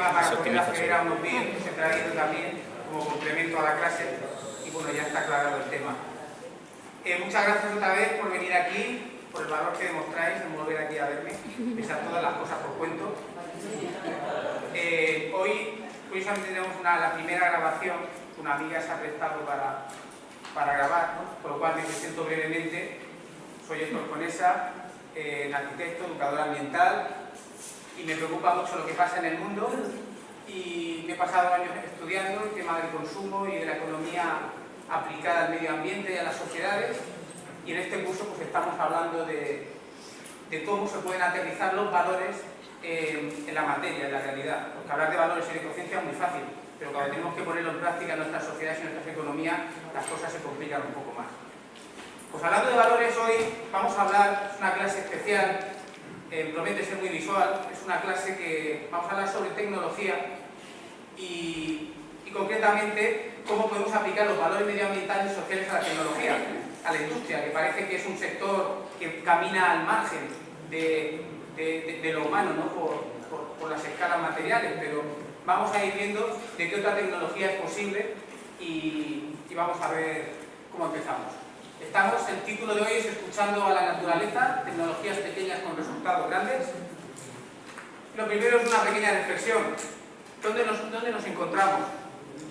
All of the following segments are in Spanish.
tema para poder acceder a unos vídeos que se ha traído también como complemento a la clase y bueno, ya está aclarado el tema. Muchas gracias otra vez por venir aquí, por el valor que demostráis en volver aquí a verme, pese a todas las cosas que os cuento. Hoy curiosamente tenemos la primera grabación, una amiga se ha prestado para grabar, ¿no? Por lo cual me presento brevemente. Soy Héctor Conesa, arquitecto, educador ambiental, y me preocupa mucho lo que pasa en el mundo y me he pasado años estudiando el tema del consumo y de la economía aplicada al medio ambiente y a las sociedades, y en este curso pues estamos hablando de cómo se pueden aterrizar los valores en la materia, en la realidad, porque hablar de valores en ecociencia es muy fácil, pero cuando tenemos que ponerlo en práctica en nuestras sociedades y en nuestras economías, las cosas se complican un poco más. Pues hablando de valores, hoy vamos a hablar, es una clase especial, promete ser muy visual, es una clase que vamos a hablar sobre tecnología y concretamente cómo podemos aplicar los valores medioambientales y sociales a la tecnología, a la industria, que parece que es un sector que camina al margen de lo humano, ¿no? por las escalas materiales, pero vamos a ir viendo de qué otra tecnología es posible y vamos a ver cómo empezamos. El título de hoy es Escuchando a la naturaleza, tecnologías pequeñas con resultados grandes. Lo primero es una pequeña reflexión. ¿Dónde nos encontramos?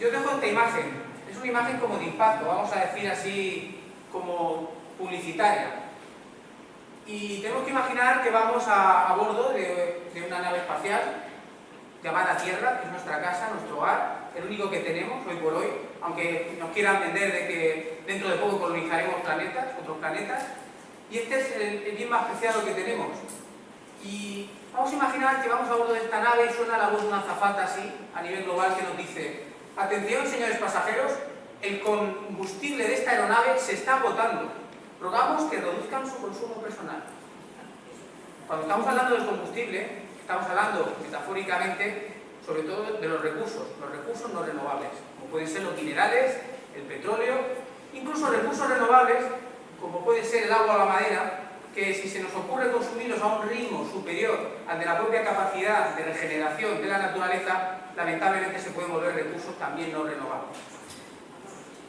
Yo dejo esta imagen. Es una imagen como de impacto, vamos a decir así, como publicitaria. Y tenemos que imaginar que vamos a bordo de una nave espacial llamada Tierra, que es nuestra casa, nuestro hogar, el único que tenemos hoy por hoy, aunque nos quieran vender de que dentro de poco colonizaremos otros planetas, y este es el bien más preciado que tenemos. Y vamos a imaginar que vamos a bordo de esta nave y suena la voz de una azafata así, a nivel global, que nos dice: atención, señores pasajeros, el combustible de esta aeronave se está agotando, rogamos que reduzcan su consumo personal. Cuando estamos hablando del combustible, estamos hablando metafóricamente sobre todo de los recursos no renovables, como pueden ser los minerales, el petróleo, incluso recursos renovables, como puede ser el agua o la madera, que si se nos ocurre consumirlos a un ritmo superior al de la propia capacidad de regeneración de la naturaleza, lamentablemente se pueden volver recursos también no renovables.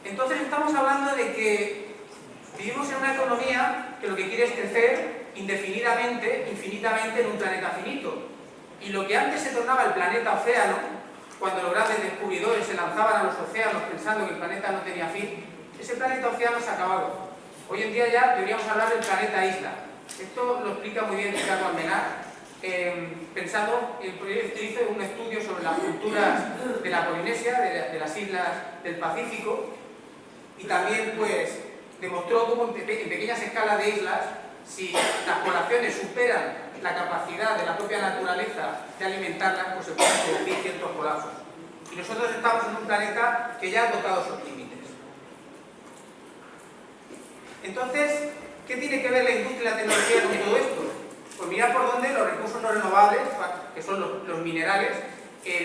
Entonces estamos hablando de que vivimos en una economía que lo que quiere es crecer indefinidamente, infinitamente en un planeta finito. Y lo que antes se tornaba el planeta océano, cuando los grandes descubridores se lanzaban a los océanos pensando que el planeta no tenía fin, ese planeta océano se ha acabado. Hoy en día ya deberíamos hablar del planeta isla. Esto lo explica muy bien Ricardo Almenar, pensando, el proyecto hizo un estudio sobre las culturas de la Polinesia, de las islas del Pacífico, y también pues demostró cómo en pequeñas escalas de islas, si las poblaciones superan la capacidad de la propia naturaleza de alimentarlas, pues se pueden producir ciertos colapsos. Y nosotros estamos en un planeta que ya ha tocado sus límites. Entonces, ¿qué tiene que ver la industria y la tecnología con todo esto? Pues mirad por dónde los recursos no renovables, que son los minerales,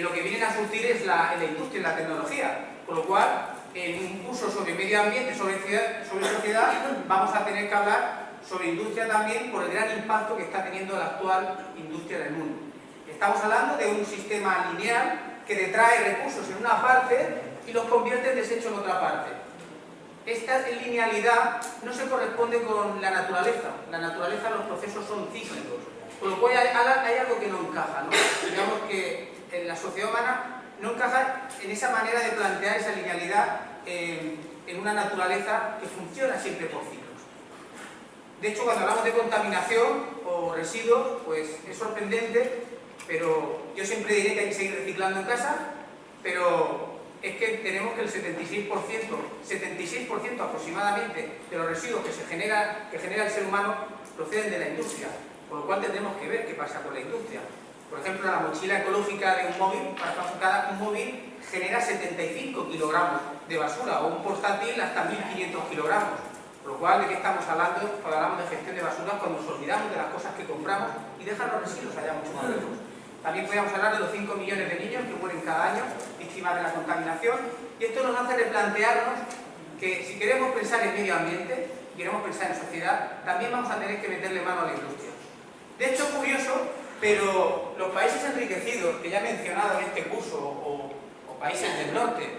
lo que vienen a surtir es en la industria y la tecnología. Con lo cual, en un curso sobre medio ambiente, sobre sociedad, vamos a tener que hablar sobre industria también por el gran impacto que está teniendo la actual industria en el mundo. Estamos hablando de un sistema lineal que detrae recursos en una parte y los convierte en desecho en otra parte. Esta linealidad no se corresponde con la naturaleza. La naturaleza, los procesos son cíclicos, por lo cual hay algo que no encaja, ¿no? Digamos que en la sociedad humana no encaja en esa manera de plantear esa linealidad en una naturaleza que funciona siempre por ciclos. De hecho, cuando hablamos de contaminación o residuos, pues es sorprendente, pero yo siempre diré que hay que seguir reciclando en casa, pero es que tenemos que el 76% aproximadamente de los residuos que genera el ser humano proceden de la industria, por lo cual tendremos que ver qué pasa con la industria. Por ejemplo, la mochila ecológica de un móvil, un móvil genera 75 kilogramos de basura, o un portátil hasta 1500 kilogramos. Por lo cual, ¿de qué estamos hablando cuando hablamos de gestión de basuras? Cuando nos olvidamos de las cosas que compramos y dejan los residuos allá mucho más lejos. También podríamos hablar de los 5 millones de niños que mueren cada año víctimas de la contaminación, y esto nos hace replantearnos que si queremos pensar en medio ambiente, queremos pensar en sociedad, también vamos a tener que meterle mano a la industria. De hecho, curioso, pero los países enriquecidos enriquecidos, que ya he mencionado en este curso, o países del norte,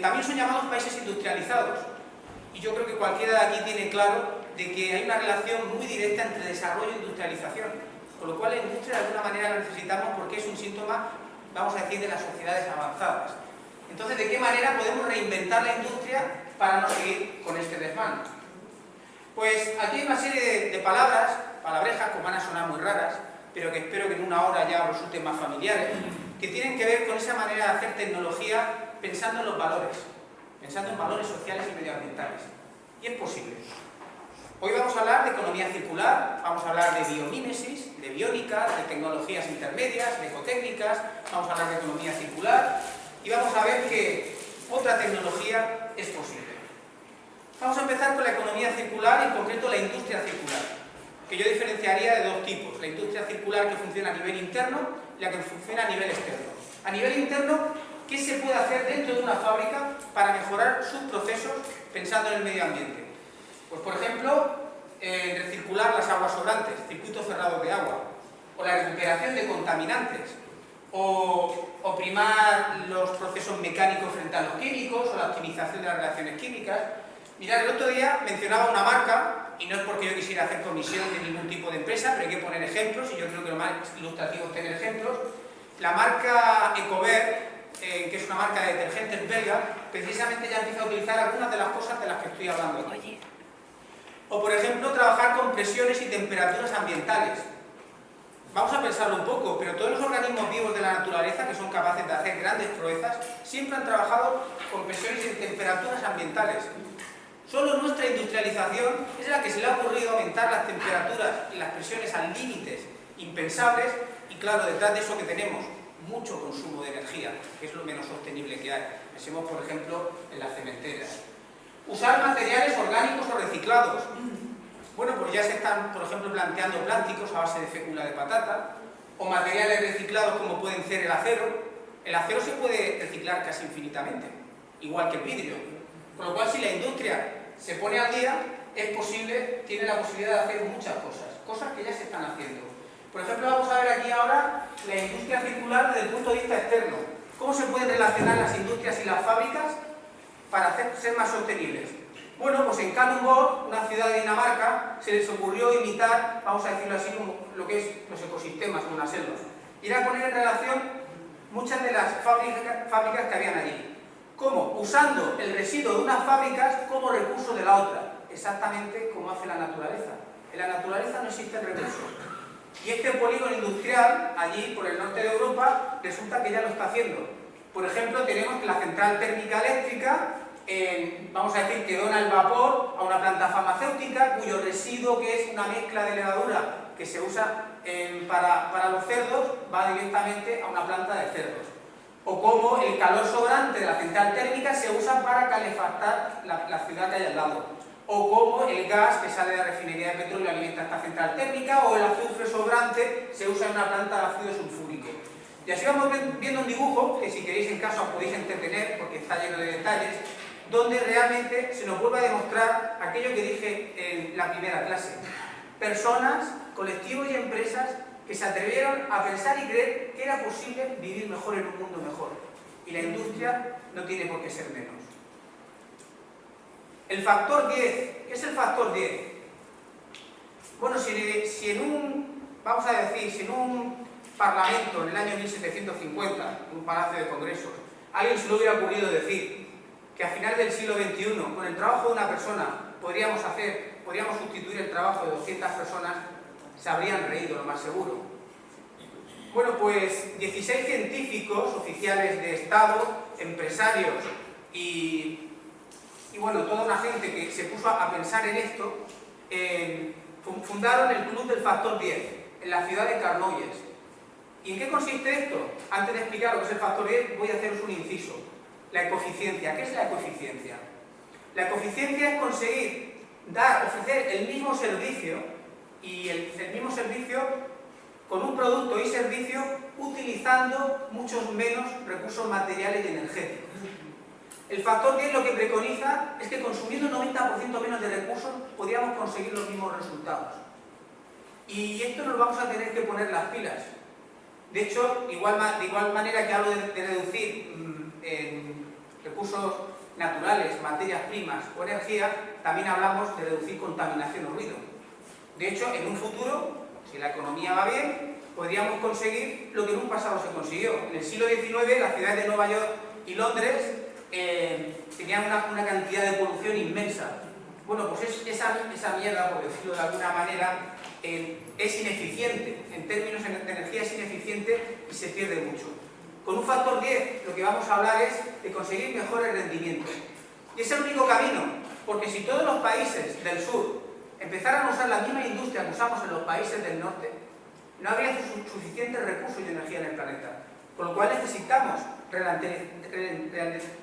también son llamados países industrializados. Y yo creo que cualquiera de aquí tiene claro de que hay una relación muy directa entre desarrollo e industrialización. Con lo cual la industria de alguna manera la necesitamos porque es un síntoma, vamos a decir, de las sociedades avanzadas. Entonces, ¿de qué manera podemos reinventar la industria para no seguir con este desmán? Pues aquí hay una serie de palabrejas que van a sonar muy raras, pero que espero que en una hora ya os resulten más familiares, que tienen que ver con esa manera de hacer tecnología pensando en los valores, pensando en valores sociales y medioambientales. Y es posible. Hoy vamos a hablar de economía circular, vamos a hablar de biomímesis, de biónica, de tecnologías intermedias, de ecotécnicas, vamos a hablar de economía circular y vamos a ver que otra tecnología es posible. Vamos a empezar con la economía circular, en concreto la industria circular, que yo diferenciaría de dos tipos: la industria circular que funciona a nivel interno y la que funciona a nivel externo. A nivel interno, ¿qué se puede hacer dentro de una fábrica para mejorar sus procesos pensando en el medio ambiente? Pues, por ejemplo, recircular las aguas sobrantes, circuitos cerrados de agua, o la recuperación de contaminantes, o primar los procesos mecánicos frente a los químicos, o la optimización de las reacciones químicas. Mirad, el otro día mencionaba una marca, y no es porque yo quisiera hacer comisión de ningún tipo de empresa, pero hay que poner ejemplos, y yo creo que lo más ilustrativo es tener ejemplos. La marca Ecover, que es una marca de detergentes belga, precisamente ya empieza a utilizar algunas de las cosas de las que estoy hablando aquí. O, por ejemplo, trabajar con presiones y temperaturas ambientales. Vamos a pensarlo un poco, pero todos los organismos vivos de la naturaleza que son capaces de hacer grandes proezas siempre han trabajado con presiones y temperaturas ambientales. Solo nuestra industrialización es la que se le ha ocurrido aumentar las temperaturas y las presiones a límites impensables, y claro, detrás de eso que tenemos mucho consumo de energía, que es lo menos sostenible que hay. Pensemos, por ejemplo, en las cementerias. Usar materiales orgánicos o reciclados. Bueno, pues ya se están, por ejemplo, planteando plásticos a base de fécula de patata, o materiales reciclados como pueden ser el acero. El acero se puede reciclar casi infinitamente, igual que el vidrio. Con lo cual, si la industria se pone al día, es posible, tiene la posibilidad de hacer muchas cosas que ya se están haciendo. Por ejemplo, vamos a ver aquí ahora la industria circular desde el punto de vista externo. ¿Cómo se pueden relacionar las industrias y las fábricas para ser más sostenibles? Bueno, pues en Kalundborg, una ciudad de Dinamarca, se les ocurrió imitar, vamos a decirlo así, como lo que es los ecosistemas de unas selvas. Y era poner en relación muchas de las fábricas que habían allí. ¿Cómo? Usando el residuo de unas fábricas como recurso de la otra, exactamente como hace la naturaleza. En la naturaleza no existe el recurso. Y este polígono industrial, allí por el norte de Europa, resulta que ya lo está haciendo. Por ejemplo, tenemos la central térmica eléctrica, vamos a decir que dona el vapor a una planta farmacéutica, cuyo residuo, que es una mezcla de levadura que se usa para los cerdos, va directamente a una planta de cerdos. O como el calor sobrante de la central térmica se usa para calefactar la ciudad que hay al lado. O como el gas que sale de la refinería de petróleo alimenta esta central térmica, o el azufre sobrante se usa en una planta de ácido sulfúrico. Y así vamos viendo un dibujo, que si queréis en casa os podéis entretener porque está lleno de detalles, donde realmente se nos vuelve a demostrar aquello que dije en la primera clase. Personas, colectivos y empresas que se atrevieron a pensar y creer que era posible vivir mejor en un mundo mejor. Y la industria no tiene por qué ser menos. El factor 10. ¿Qué es el factor 10? Bueno, si en un parlamento en el año 1750, en un palacio de congresos, a alguien se le hubiera ocurrido decir que a final del siglo XXI, con el trabajo de una persona, podríamos sustituir el trabajo de 200 personas, se habrían reído, lo más seguro. Bueno, pues 16 científicos, oficiales de Estado, empresarios y bueno, toda una gente que se puso a pensar en esto, fundaron el Club del Factor 10 en la ciudad de Carnoyes. ¿Y en qué consiste esto? Antes de explicar lo que es el factor 10, voy a haceros un inciso. La ecoeficiencia. ¿Qué es la ecoeficiencia? La ecoeficiencia es conseguir ofrecer el mismo servicio, y el mismo servicio con un producto y servicio utilizando muchos menos recursos materiales y energéticos. El factor 10 lo que preconiza es que consumiendo un 90% menos de recursos podríamos conseguir los mismos resultados. Y esto nos vamos a tener que poner las pilas. De hecho, de igual manera que hablo de reducir recursos naturales, materias primas o energía, también hablamos de reducir contaminación o ruido. De hecho, en un futuro, si la economía va bien, podríamos conseguir lo que en un pasado se consiguió. En el siglo XIX, las ciudades de Nueva York y Londres tenían una cantidad de polución inmensa. Bueno, pues esa mierda, por decirlo de alguna manera, es ineficiente. En términos de energía es ineficiente y se pierde mucho. Con un factor 10 lo que vamos a hablar es de conseguir mejores rendimientos. Y es el único camino, porque si todos los países del sur empezaran a usar la misma industria que usamos en los países del norte, no habría suficientes recursos de energía en el planeta. Con lo cual necesitamos,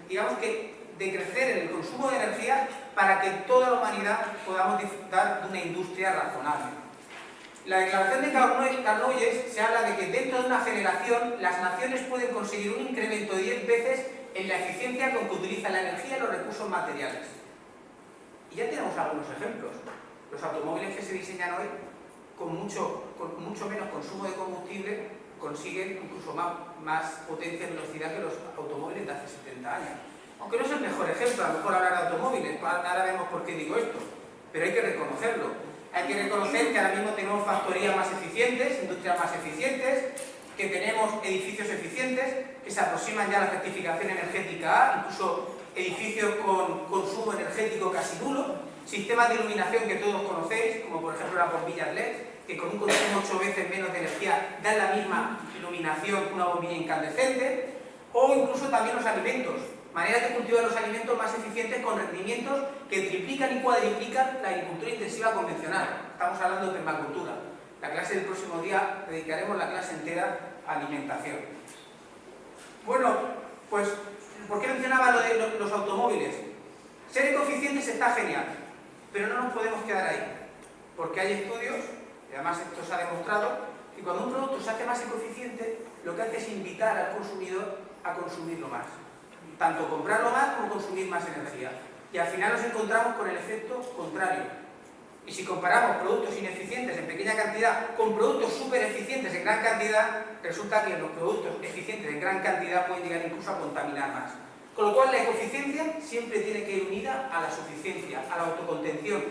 digamos que, decrecer en el consumo de energía para que toda la humanidad podamos disfrutar de una industria razonable. La declaración de Carnouilles se habla de que dentro de una generación las naciones pueden conseguir un incremento de 10 veces en la eficiencia con que utilizan la energía y los recursos materiales. Y ya tenemos algunos ejemplos. Los automóviles que se diseñan hoy, con mucho menos consumo de combustible, consiguen incluso más potencia y velocidad que los automóviles de hace 70 años. Aunque no es el mejor ejemplo, a lo mejor hablar de automóviles, ahora vemos por qué digo esto, pero hay que reconocerlo. Hay que reconocer que ahora mismo tenemos factorías más eficientes, industrias más eficientes, que tenemos edificios eficientes, que se aproximan ya a la certificación energética A, incluso edificios con consumo energético casi nulo, sistemas de iluminación que todos conocéis, como por ejemplo las bombillas LED, que con un consumo 8 veces menos de energía dan la misma iluminación que una bombilla incandescente, o incluso también los alimentos. Maneras de cultivar los alimentos más eficientes con rendimientos que triplican y cuadriplican la agricultura intensiva convencional. Estamos hablando de permacultura. La clase del próximo día dedicaremos la clase entera a alimentación. Bueno, pues, ¿por qué mencionaba lo de los automóviles? Ser ecoeficientes está genial, pero no nos podemos quedar ahí, porque hay estudios, y además esto se ha demostrado, que cuando un producto se hace más ecoeficiente, lo que hace es invitar al consumidor a consumirlo más. Tanto comprarlo más como consumir más energía. Y al final nos encontramos con el efecto contrario. Y si comparamos productos ineficientes en pequeña cantidad con productos súper eficientes en gran cantidad, resulta que los productos eficientes en gran cantidad pueden llegar incluso a contaminar más. Con lo cual la ecoeficiencia siempre tiene que ir unida a la suficiencia, a la autocontención.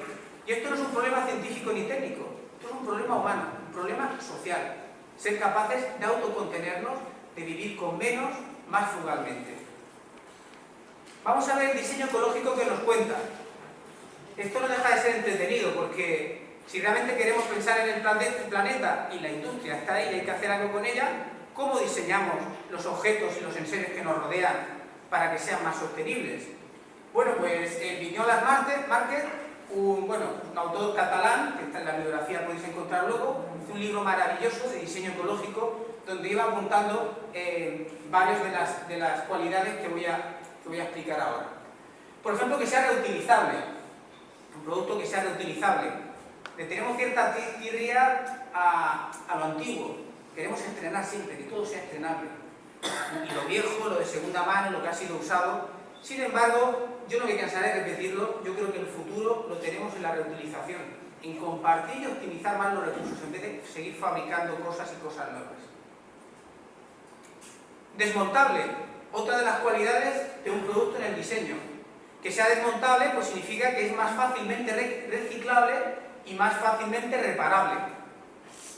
Y esto no es un problema científico ni técnico, esto es un problema humano, un problema social. Ser capaces de autocontenernos, de vivir con menos, más frugalmente. Vamos a ver el diseño ecológico que nos cuenta. Esto no deja de ser entretenido porque si realmente queremos pensar en el planeta y la industria está ahí y hay que hacer algo con ella, ¿cómo diseñamos los objetos y los enseres que nos rodean para que sean más sostenibles? Bueno, pues Vignolas Márquez, un autor catalán, que está en la bibliografía, podéis encontrar luego, hizo un libro maravilloso de diseño ecológico donde iba apuntando varias de las cualidades que voy a explicar ahora. Por ejemplo, que sea reutilizable, un producto que sea reutilizable. Le tenemos cierta tirria a lo antiguo, queremos estrenar siempre, que todo sea estrenable. Y lo viejo, lo de segunda mano, lo que ha sido usado. Sin embargo, yo no me cansaré de repetirlo, yo creo que el futuro lo tenemos en la reutilización, en compartir y optimizar más los recursos, en vez de seguir fabricando cosas y cosas nuevas. Desmontable. Otra de las cualidades de un producto en el diseño. Que sea desmontable pues significa que es más fácilmente reciclable y más fácilmente reparable.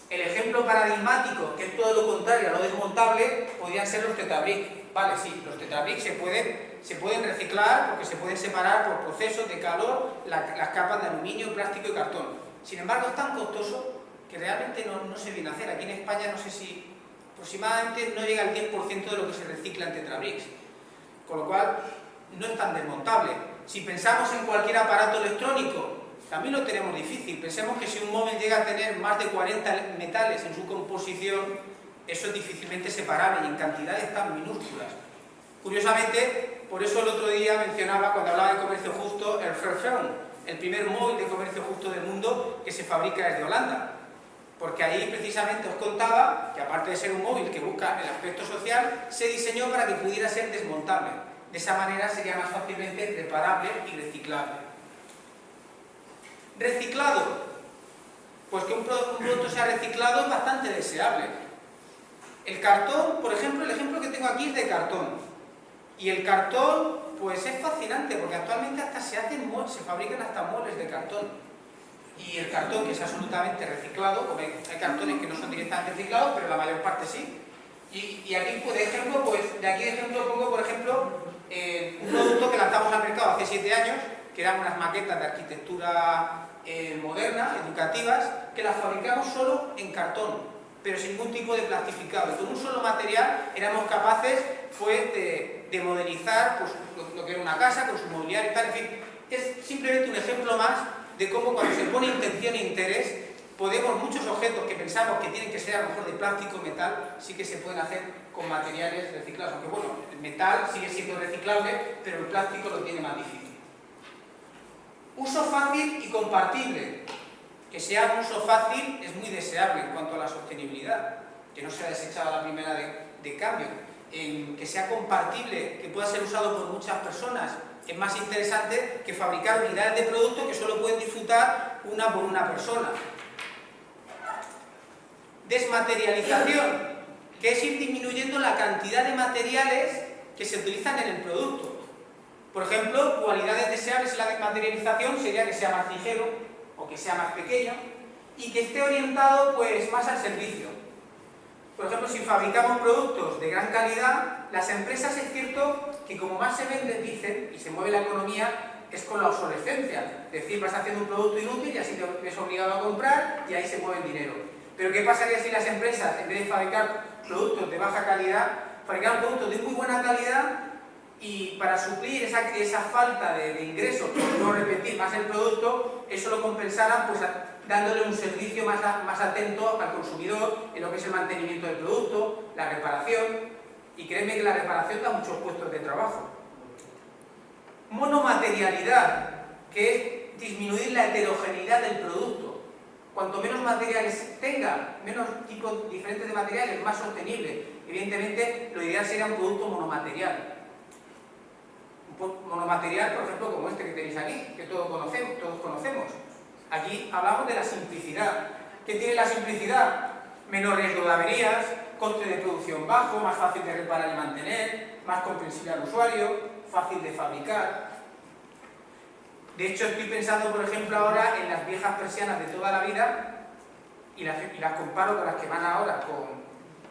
El ejemplo paradigmático, que es todo lo contrario a lo desmontable, podrían ser los Tetrabric. Vale, sí, los Tetrabric se pueden reciclar porque se pueden separar por procesos de calor las capas de aluminio, plástico y cartón. Sin embargo, es tan costoso que realmente no se viene a hacer. Aquí en España no sé si aproximadamente no llega al 10% de lo que se recicla en Tetrabrics, con lo cual no es tan desmontable. Si pensamos en cualquier aparato electrónico, también lo tenemos difícil. Pensemos que si un móvil llega a tener más de 40 metales en su composición, eso es difícilmente separable y en cantidades tan minúsculas. Curiosamente, por eso el otro día mencionaba, cuando hablaba de comercio justo, el Fairphone, el primer móvil de comercio justo del mundo que se fabrica desde Holanda. Porque ahí precisamente os contaba que aparte de ser un móvil que busca el aspecto social, se diseñó para que pudiera ser desmontable. De esa manera sería más fácilmente reparable y reciclable. Reciclado. Pues que un producto sea reciclado es bastante deseable. El cartón, por ejemplo, el ejemplo que tengo aquí es de cartón. Y el cartón, pues es fascinante, porque actualmente hasta se fabrican hasta muebles de cartón. Y el cartón, que es absolutamente reciclado, porque hay cartones que no son directamente reciclados, pero la mayor parte sí. Y aquí, pues, de ejemplo, pongo, por ejemplo, un producto que lanzamos al mercado hace 7 años, que eran unas maquetas de arquitectura moderna, educativas, que las fabricamos solo en cartón, pero sin ningún tipo de plastificado. Y con un solo material éramos capaces, pues, de modelizar, pues, lo que era una casa, con su mobiliario y tal. En fin, es simplemente un ejemplo más de cómo, cuando se pone intención e interés, muchos objetos que pensamos que tienen que ser a lo mejor de plástico o metal, sí que se pueden hacer con materiales reciclados. Aunque bueno, el metal sigue siendo reciclable, pero el plástico lo tiene más difícil. Uso fácil y compartible. Que sea un uso fácil es muy deseable en cuanto a la sostenibilidad, que no sea desechado a la primera de cambio. Que sea compartible, que pueda ser usado por muchas personas, es más interesante que fabricar unidades de producto que solo pueden disfrutar una por una persona. Desmaterialización, que es ir disminuyendo la cantidad de materiales que se utilizan en el producto. Por ejemplo, cualidades deseables en la desmaterialización sería que sea más ligero o que sea más pequeño y que esté orientado, pues, más al servicio. Por ejemplo, si fabricamos productos de gran calidad, las empresas, es cierto que como más se venden, dicen, y se mueve la economía, es con la obsolescencia. Es decir, vas haciendo un producto inútil y así te ves obligado a comprar y ahí se mueve el dinero. Pero ¿qué pasaría si las empresas, en vez de fabricar productos de baja calidad, fabricaran productos de muy buena calidad y para suplir esa falta de ingresos, por no repetir más el producto, eso lo compensaran, pues, dándole un servicio más atento al consumidor en lo que es el mantenimiento del producto, la reparación, y créeme que la reparación da muchos puestos de trabajo. Monomaterialidad, que es disminuir la heterogeneidad del producto. Cuanto menos materiales tenga, menos tipos diferentes de materiales, más sostenible. Evidentemente, lo ideal sería un producto monomaterial. Un monomaterial, por ejemplo, como este que tenéis aquí, que todos conocemos. Aquí hablamos de la simplicidad. ¿Qué tiene la simplicidad? Menor riesgo de averías, coste de producción bajo, más fácil de reparar y mantener, más comprensible al usuario, fácil de fabricar. De hecho, estoy pensando, por ejemplo, ahora en las viejas persianas de toda la vida y las comparo con las que van ahora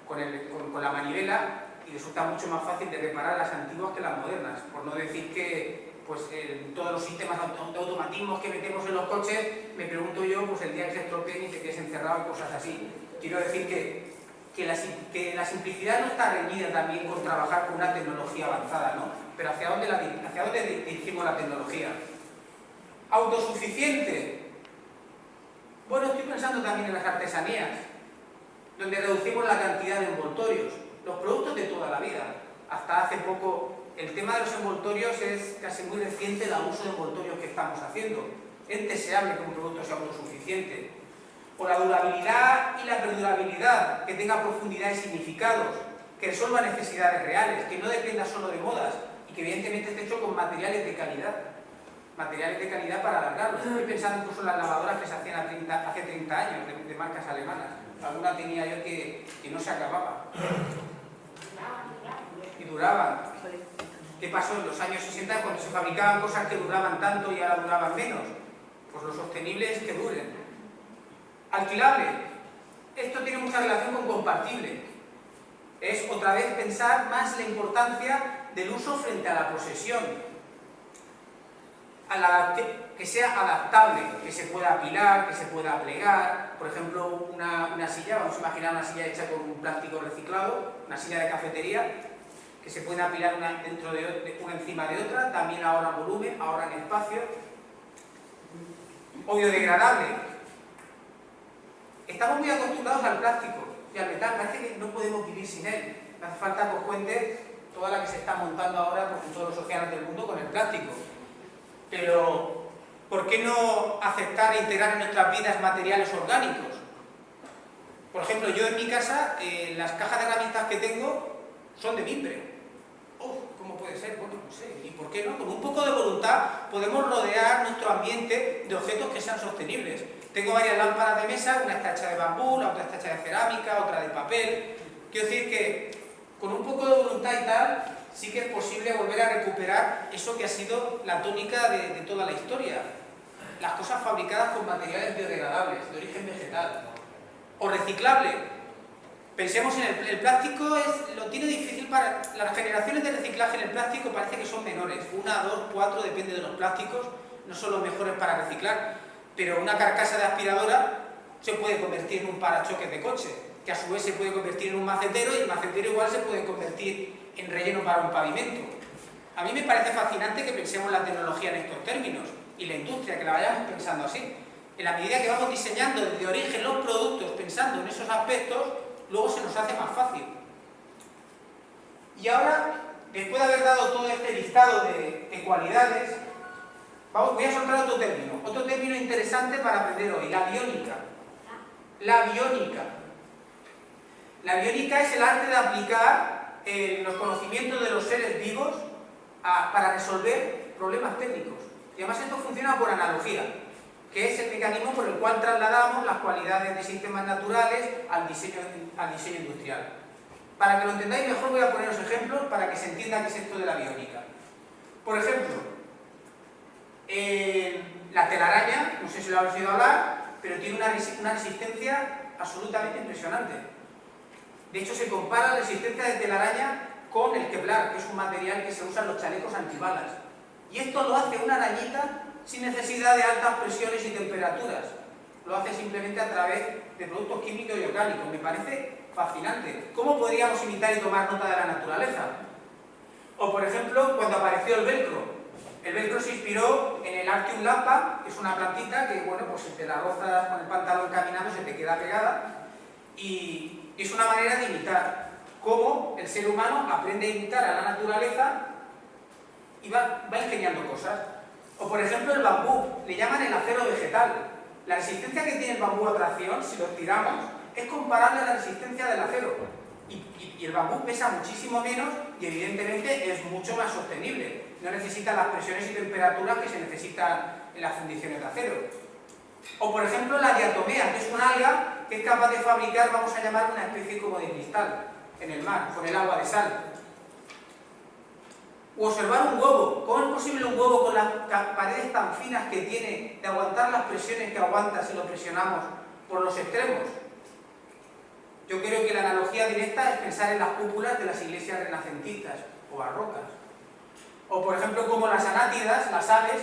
con la manivela, y resulta mucho más fácil de reparar las antiguas que las modernas. Por no decir que, pues, todos los sistemas de automatismos que metemos en los coches, me pregunto yo, pues, el día que se estropeen y te quedes encerrado y cosas así. Quiero decir que la simplicidad no está reñida también con trabajar con una tecnología avanzada, ¿no? Pero ¿hacia dónde dirigimos la tecnología? Autosuficiente. Bueno, estoy pensando también en las artesanías, donde reducimos la cantidad de envoltorios, los productos de toda la vida. Hasta hace poco, el tema de los envoltorios es casi muy reciente, el abuso de envoltorios que estamos haciendo. Es deseable que un producto sea autosuficiente. O la durabilidad y la perdurabilidad, que tenga profundidad y significados, que resuelva necesidades reales, que no dependa solo de modas y que evidentemente esté hecho con materiales de calidad. Materiales de calidad para alargarlos. Estoy pensando incluso en las lavadoras que se hacían hace 30 años, de marcas alemanas. Alguna tenía yo que no se acababa. Y duraban. ¿Qué pasó en los años 60 cuando se fabricaban cosas que duraban tanto y ahora duraban menos? Pues lo sostenible es que duren. Alquilable. Esto tiene mucha relación con compartible. Es otra vez pensar más la importancia del uso frente a la posesión. Que sea adaptable, que se pueda apilar, que se pueda plegar. Por ejemplo, una silla, vamos a imaginar una silla hecha con un plástico reciclado, una silla de cafetería, que se puede apilar una encima de otra, también ahorra volumen, ahorra en espacio. O biodegradable. Estamos muy acostumbrados al plástico y al metal, parece que no podemos vivir sin él. No hace falta que os cuente toda la que se está montando ahora en todos los océanos del mundo con el plástico. Pero, ¿por qué no aceptar e integrar en nuestras vidas materiales orgánicos? Por ejemplo, yo en mi casa, las cajas de herramientas que tengo son de mimbre. ¿Cómo puede ser? Bueno, no sé. ¿Y por qué no? Con un poco de voluntad podemos rodear nuestro ambiente de objetos que sean sostenibles. Tengo varias lámparas de mesa, una está hecha de bambú, la otra está hecha de cerámica, otra de papel. Quiero decir que con un poco de voluntad y tal, sí que es posible volver a recuperar eso que ha sido la tónica de toda la historia. Las cosas fabricadas con materiales biodegradables, de origen vegetal. O reciclable. Pensemos en el plástico, lo tiene difícil para... Las generaciones de reciclaje en el plástico parece que son menores. 1, 2, 4, depende de los plásticos. No son los mejores para reciclar. Pero una carcasa de aspiradora se puede convertir en un parachoques de coche, que a su vez se puede convertir en un macetero, y el macetero igual se puede convertir en relleno para un pavimento. A mí me parece fascinante que pensemos la tecnología en estos términos, y la industria, que la vayamos pensando así. En la medida que vamos diseñando desde origen los productos pensando en esos aspectos, luego se nos hace más fácil. Y ahora, después de haber dado todo este listado de cualidades, voy a soltar otro término interesante para aprender hoy, la biónica. La biónica. La biónica es el arte de aplicar los conocimientos de los seres vivos para resolver problemas técnicos. Y además esto funciona por analogía, que es el mecanismo por el cual trasladamos las cualidades de sistemas naturales al diseño industrial. Para que lo entendáis mejor voy a poneros ejemplos para que se entienda qué es esto de la biónica. Por ejemplo, la telaraña, no sé si lo habéis oído hablar, pero tiene una resistencia absolutamente impresionante. De hecho, se compara la resistencia de telaraña con el Kevlar, que es un material que se usa en los chalecos antibalas. Y esto lo hace una arañita sin necesidad de altas presiones y temperaturas. Lo hace simplemente a través de productos químicos y orgánicos. Me parece fascinante. ¿Cómo podríamos imitar y tomar nota de la naturaleza? O, por ejemplo, cuando apareció el velcro. El velcro se inspiró en el Artium lampa, que es una plantita que, bueno, pues si te la rozas con el pantalón caminando se te queda pegada. Y es una manera de imitar cómo el ser humano aprende a imitar a la naturaleza y va ingeniando cosas. O por ejemplo el bambú, le llaman el acero vegetal. La resistencia que tiene el bambú a tracción, si lo estiramos, es comparable a la resistencia del acero. Y el bambú pesa muchísimo menos y evidentemente es mucho más sostenible. No necesita las presiones y temperaturas que se necesitan en las fundiciones de acero. O por ejemplo la diatomea, que es una alga que es capaz de fabricar, vamos a llamar, una especie como de cristal en el mar, con el agua de sal. O observar un huevo. ¿Cómo es posible un huevo con las paredes tan finas que tiene de aguantar las presiones que aguanta si lo presionamos por los extremos? Yo creo que la analogía directa es pensar en las cúpulas de las iglesias renacentistas o barrocas. O por ejemplo como las anátidas, las aves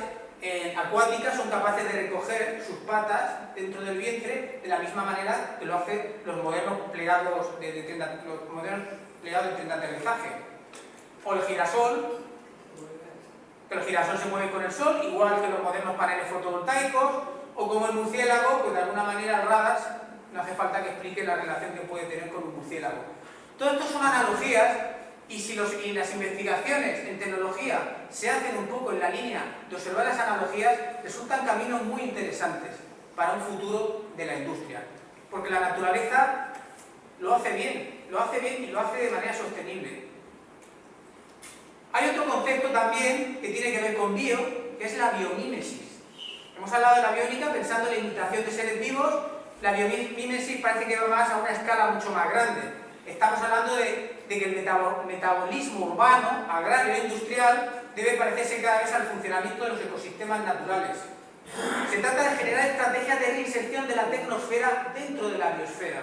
acuáticas, son capaces de recoger sus patas dentro del vientre de la misma manera que lo hacen los modernos plegados de tren de aterrizaje. O el girasol, que el girasol se mueve con el sol, igual que los modernos paneles fotovoltaicos, o como el murciélago, que de alguna manera el radar, no hace falta que explique la relación que puede tener con un murciélago. Todo esto son analogías, y si las investigaciones en tecnología se hacen un poco en la línea de observar las analogías, resultan caminos muy interesantes para un futuro de la industria. Porque la naturaleza lo hace bien y lo hace de manera sostenible. Hay otro concepto también que tiene que ver con bio, que es la biomímesis. Hemos hablado de la biónica pensando en la imitación de seres vivos. La biomímesis parece que va más a una escala mucho más grande. Estamos hablando de que el metabolismo urbano, agrario e industrial debe parecerse cada vez al funcionamiento de los ecosistemas naturales. Se trata de generar estrategias de reinserción de la tecnosfera dentro de la biosfera.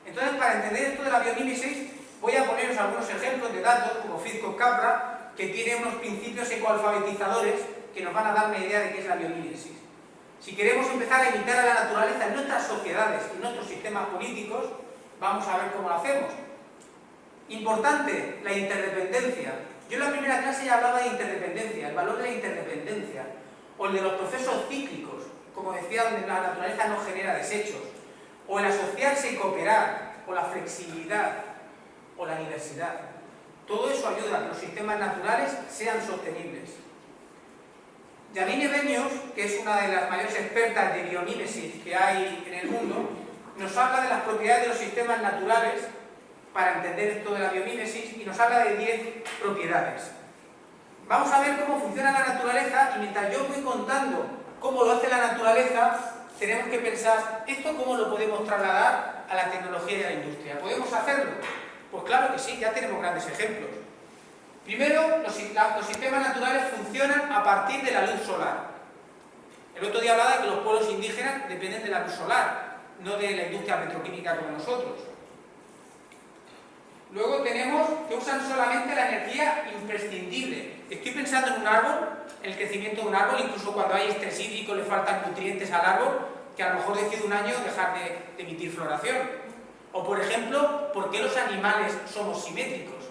Entonces, para entender esto de la biomímesis, voy a poneros algunos ejemplos de datos, como Fritjof Capra, que tiene unos principios ecoalfabetizadores que nos van a dar una idea de qué es la biomímesis. Si queremos empezar a imitar a la naturaleza en nuestras sociedades y en nuestros sistemas políticos, vamos a ver cómo lo hacemos. Importante, la interdependencia. Yo en la primera clase ya hablaba de interdependencia, el valor de la interdependencia, o el de los procesos cíclicos, como decía, donde la naturaleza no genera desechos, o el asociarse y cooperar, o la flexibilidad, o la diversidad. Todo eso ayuda a que los sistemas naturales sean sostenibles. Janine Beños, que es una de las mayores expertas de biomímesis que hay en el mundo, nos habla de las propiedades de los sistemas naturales para entender esto de la biomímesis y nos habla de 10 propiedades. Vamos a ver cómo funciona la naturaleza y mientras yo voy contando cómo lo hace la naturaleza, tenemos que pensar, ¿esto cómo lo podemos trasladar a la tecnología y a la industria? ¿Podemos hacerlo? Pues claro que sí, ya tenemos grandes ejemplos. Primero, los sistemas naturales funcionan a partir de la luz solar. El otro día hablaba de que los pueblos indígenas dependen de la luz solar, no de la industria petroquímica como nosotros. Luego tenemos que usan solamente la energía imprescindible. Estoy pensando en un árbol, en el crecimiento de un árbol, incluso cuando hay estrés hídrico le faltan nutrientes al árbol, que a lo mejor decide un año dejar de emitir floración. O por ejemplo, ¿por qué los animales somos simétricos?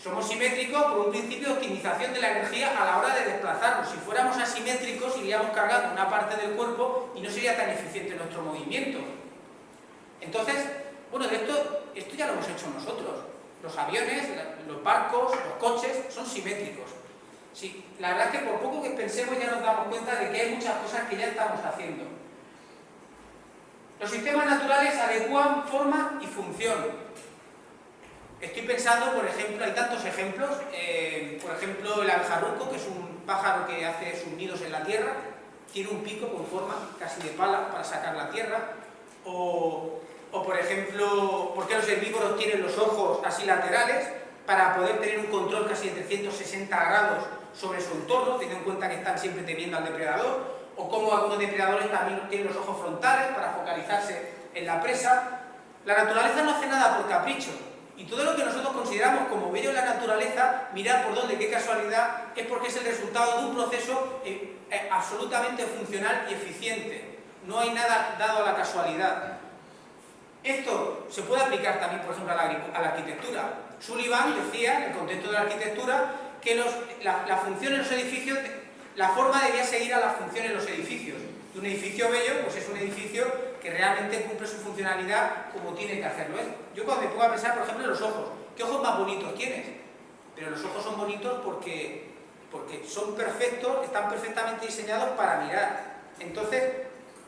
Somos simétricos por un principio de optimización de la energía a la hora de desplazarnos. Si fuéramos asimétricos, iríamos cargando una parte del cuerpo y no sería tan eficiente nuestro movimiento. Entonces, bueno, esto ya lo hemos hecho nosotros. Los aviones, los barcos, los coches son simétricos. Sí, la verdad es que por poco que pensemos ya nos damos cuenta de que hay muchas cosas que ya estamos haciendo. Los sistemas naturales adecuan forma y función. Estoy pensando, por ejemplo, hay tantos ejemplos, por ejemplo el abejarruco, que es un pájaro que hace sus nidos en la tierra, tiene un pico con forma casi de pala para sacar la tierra, o por ejemplo, ¿por qué los herbívoros tienen los ojos así laterales? Para poder tener un control casi de 360 grados sobre su entorno, teniendo en cuenta que están siempre temiendo al depredador, o cómo algunos depredadores también tienen los ojos frontales para focalizarse en la presa. La naturaleza no hace nada por capricho. Y todo lo que nosotros consideramos como bello en la naturaleza, mirad por dónde, qué casualidad, es porque es el resultado de un proceso absolutamente funcional y eficiente. No hay nada dado a la casualidad. Esto se puede aplicar también, por ejemplo, a la arquitectura. Sullivan decía, en el contexto de la arquitectura, que la función en los edificios, la forma debía seguir a la función en los edificios. Y un edificio bello, pues es un edificio que realmente cumple su funcionalidad como tiene que hacerlo. Yo cuando me pongo a pensar, por ejemplo, en los ojos, ¿qué ojos más bonitos tienes? Pero los ojos son bonitos porque son perfectos, están perfectamente diseñados para mirar. Entonces,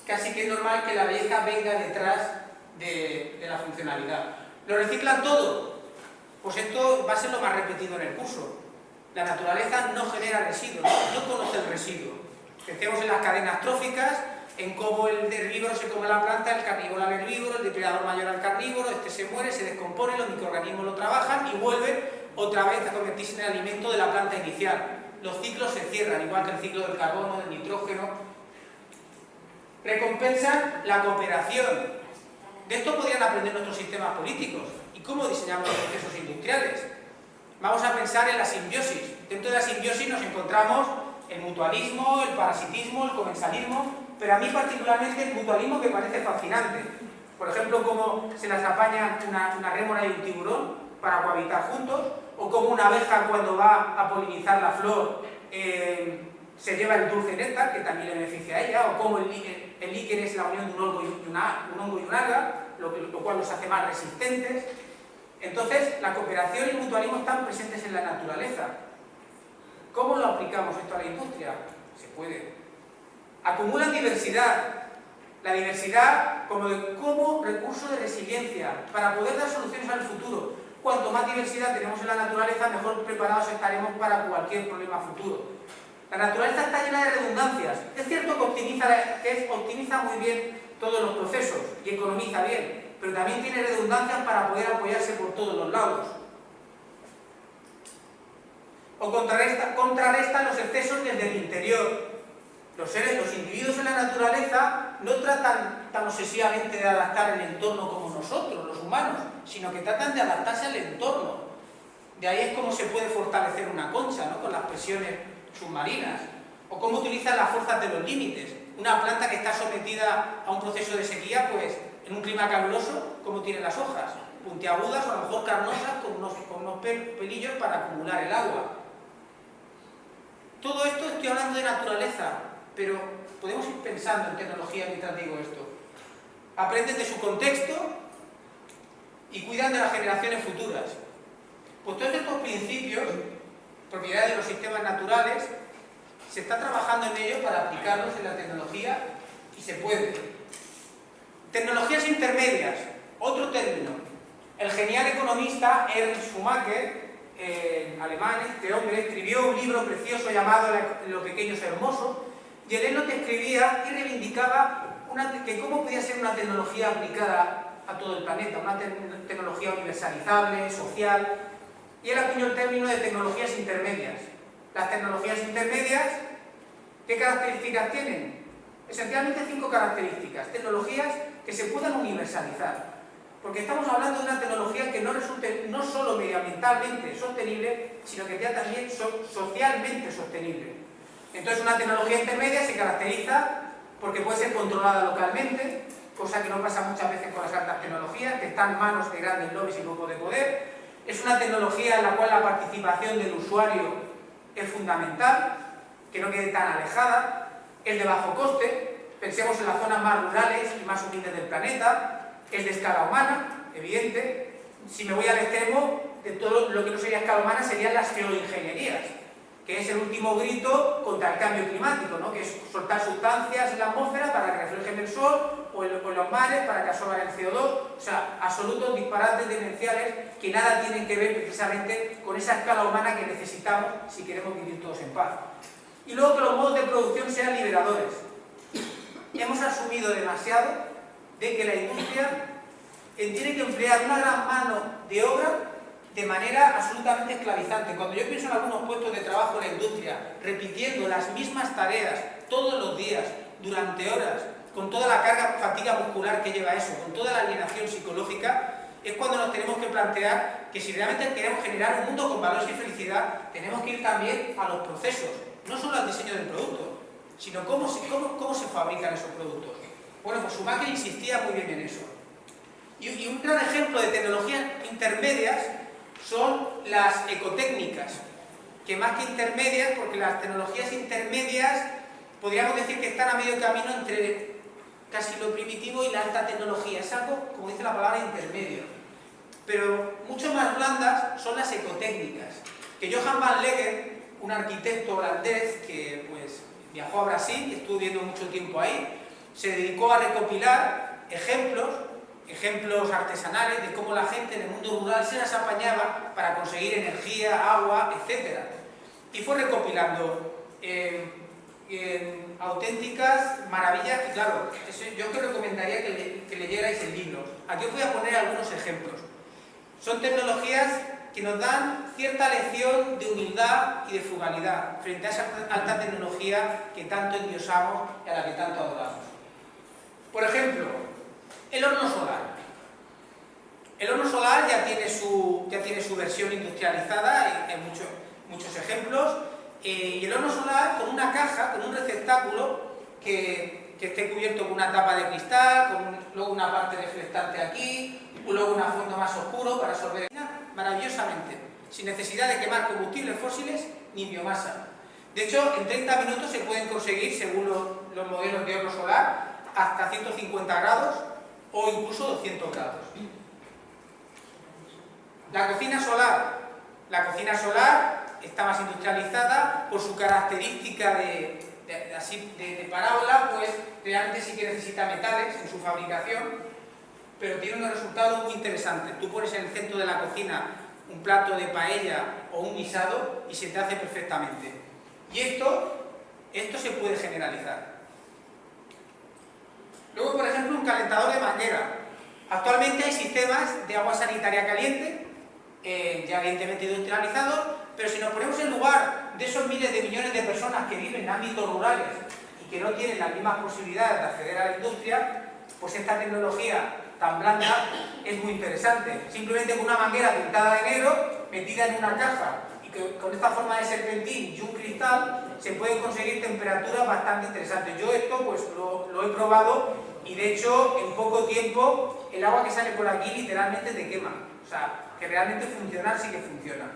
casi que es normal que la belleza venga detrás de la funcionalidad. ¿Lo reciclan todo? Pues esto va a ser lo más repetido en el curso. La naturaleza no genera residuos, no conoce el residuo. Pensemos en las cadenas tróficas, en cómo el herbívoro se come la planta, el carnívoro al herbívoro, el depredador mayor al carnívoro, este se muere, se descompone, los microorganismos lo trabajan y vuelven otra vez a convertirse en el alimento de la planta inicial. Los ciclos se cierran, igual que el ciclo del carbono, del nitrógeno. Recompensan la cooperación. De esto podrían aprender nuestros sistemas políticos. ¿Y cómo diseñamos los procesos industriales? Vamos a pensar en la simbiosis. Dentro de la simbiosis nos encontramos el mutualismo, el parasitismo, el comensalismo, pero a mí particularmente el mutualismo me parece fascinante. Por ejemplo, cómo se las apaña una rémora y un tiburón para cohabitar juntos, o cómo una abeja cuando va a polinizar la flor se lleva el dulce néctar, que también le beneficia a ella, o cómo el líquen es la unión de un hongo y un alga, lo cual los hace más resistentes. Entonces, la cooperación y el mutualismo están presentes en la naturaleza. ¿Cómo lo aplicamos esto a la industria? Se puede. Acumulan diversidad. La diversidad como recurso de resiliencia para poder dar soluciones al futuro. Cuanto más diversidad tenemos en la naturaleza, mejor preparados estaremos para cualquier problema futuro. La naturaleza está llena de redundancias. Es cierto que optimiza muy bien todos los procesos y economiza bien, pero también tiene redundancias para poder apoyarse por todos los lados. O contrarrestan los excesos desde el interior. Los individuos en la naturaleza no tratan tan obsesivamente de adaptar el entorno como nosotros, los humanos, sino que tratan de adaptarse al entorno. De ahí es como se puede fortalecer una concha, ¿no? Con las presiones submarinas. O cómo utilizan las fuerzas de los límites. Una planta que está sometida a un proceso de sequía, pues en un clima caluroso, ¿cómo tiene las hojas? Puntiagudas o a lo mejor carnosas con unos pelillos para acumular el agua. Todo esto estoy hablando de naturaleza, pero podemos ir pensando en tecnología mientras digo esto. Aprenden de su contexto y cuidan de las generaciones futuras. Pues todos estos principios, propiedades de los sistemas naturales, se está trabajando en ellos para aplicarlos en la tecnología y se puede. Tecnologías intermedias, otro término. El genial economista Ernst Schumacher, alemán, este hombre, escribió un libro precioso llamado Lo pequeño es hermoso, y en él lo que escribía y reivindicaba que cómo podía ser una tecnología aplicada a todo el planeta, una tecnología universalizable, social, y él acuñó el término de tecnologías intermedias. Las tecnologías intermedias, ¿qué características tienen? Esencialmente 5 características, tecnologías que se puedan universalizar, porque estamos hablando de una tecnología que no resulte no solo medioambientalmente sostenible, sino que sea también socialmente sostenible. Entonces una tecnología intermedia se caracteriza porque puede ser controlada localmente, cosa que no pasa muchas veces con las altas tecnologías, que están en manos de grandes lobbies y grupos de poder. Es una tecnología en la cual la participación del usuario es fundamental, que no quede tan alejada, es de bajo coste, pensemos en las zonas más rurales y más humildes del planeta, es de escala humana, evidente. Si me voy al extremo, de todo lo que no sería escala humana serían las geoingenierías, que es el último grito contra el cambio climático, ¿no? Que es soltar sustancias en la atmósfera para que reflejen el sol o en los mares para que absorban el CO2, o sea, absolutos disparates demenciales que nada tienen que ver precisamente con esa escala humana que necesitamos si queremos vivir todos en paz. Y luego que los modos de producción sean liberadores. Hemos asumido demasiado de que la industria tiene que emplear una gran mano de obra de manera absolutamente esclavizante. Cuando yo pienso en algunos puestos de trabajo en la industria, repitiendo las mismas tareas todos los días, durante horas, con toda la carga, fatiga muscular que lleva eso, con toda la alienación psicológica, es cuando nos tenemos que plantear que si realmente queremos generar un mundo con valores y felicidad, tenemos que ir también a los procesos, no solo al diseño del producto, sino cómo se fabrican esos productos. Bueno, pues Schumacher insistía muy bien en eso. Y un gran ejemplo de tecnologías intermedias son las ecotécnicas, que más que intermedias, porque las tecnologías intermedias podríamos decir que están a medio camino entre casi lo primitivo y la alta tecnología, es algo, como dice la palabra, intermedio. Pero mucho más blandas son las ecotécnicas, que Johan van Leggen, un arquitecto holandés que pues, viajó a Brasil y estuvo viviendo mucho tiempo ahí, se dedicó a recopilar ejemplos artesanales de cómo la gente en el mundo rural se las apañaba para conseguir energía, agua, etc. Y fue recopilando auténticas maravillas que, claro, yo os recomendaría que leyerais el libro. Aquí os voy a poner algunos ejemplos. Son tecnologías que nos dan cierta lección de humildad y de frugalidad frente a esa alta tecnología que tanto endiosamos y a la que tanto adoramos. Por ejemplo, el horno solar. El horno solar ya tiene su versión industrializada, hay muchos ejemplos, y el horno solar con una caja, con un receptáculo que esté cubierto con una tapa de cristal, luego una parte reflectante aquí, luego un fondo más oscuro para absorber maravillosamente, sin necesidad de quemar combustibles fósiles ni biomasa. De hecho, en 30 minutos se pueden conseguir, según los modelos de horno solar, hasta 150 grados o incluso 200 grados. La cocina solar. La cocina solar está más industrializada por su característica de parábola, pues realmente sí que necesita metales en su fabricación, pero tiene unos resultados muy interesantes. Tú pones en el centro de la cocina un plato de paella o un guisado y se te hace perfectamente. Y esto se puede generalizar. Luego, por ejemplo, un calentador de manguera. Actualmente hay sistemas de agua sanitaria caliente, ya evidentemente industrializados, pero si nos ponemos en lugar de esos miles de millones de personas que viven en ámbitos rurales y que no tienen las mismas posibilidades de acceder a la industria, pues esta tecnología tan blanda es muy interesante. Simplemente con una manguera pintada de negro, metida en una caja, y que con esta forma de serpentín y un cristal se pueden conseguir temperaturas bastante interesantes. Yo esto pues lo he probado y de hecho en poco tiempo el agua que sale por aquí literalmente te quema. O sea, que realmente funcionar sí que funciona.